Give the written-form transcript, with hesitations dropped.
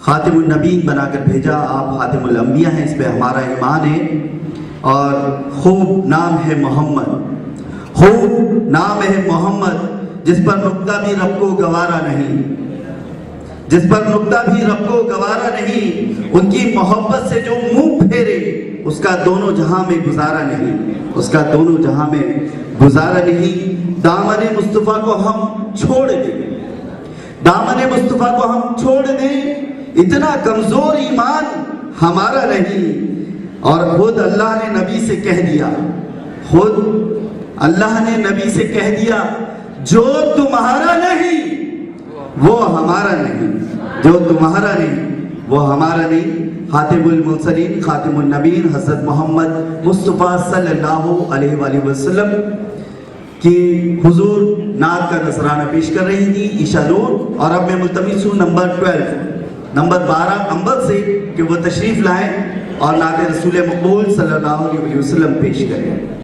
खातिमुन नबीन बनाकर भेजा, आप खातिमुल अंबिया हैं, इस पे हमारा ईमान है। और खूब नाम है मोहम्मद, खूब नाम है मोहम्मद, जिस पर नुक्ता भी रब को गवारा नहीं, जिस पर नुक्ता भी रब को गवारा नहीं। उनकी मोहब्बत से जो मुंह फेरे उसका दोनों जहां में गुजारा नहीं, उसका दोनों जहां में गुजारा नहीं। दामन मुस्तफ़ा को हम छोड़ दें, दामन मुस्तफ़ा को हम छोड़ दें, इतना कमजोर ईमान हमारा नहीं। और खुद अल्लाह ने नबी से कह दिया, खुद अल्लाह ने नबी से कह दिया, जो तुम्हारा नहीं वो हमारा नहीं, जो तुम्हारा नहीं वो हमारा नहीं। खातिमुल मुरसलीन खातिमुन नबीन हज़रत मोहम्मद मुस्तफ़ा सल्लल्लाहु अलैहि वसल्लम की हुजूर नात का नजराना पेश कर रही थी ईशा नूर। और अब मैं मुल्तमिस हूँ नंबर 12 अंबल से कि वो तशरीफ लाएं और नात रसूल मकबूल सल्लल्लाहु अलैहि वसल्लम पेश करें।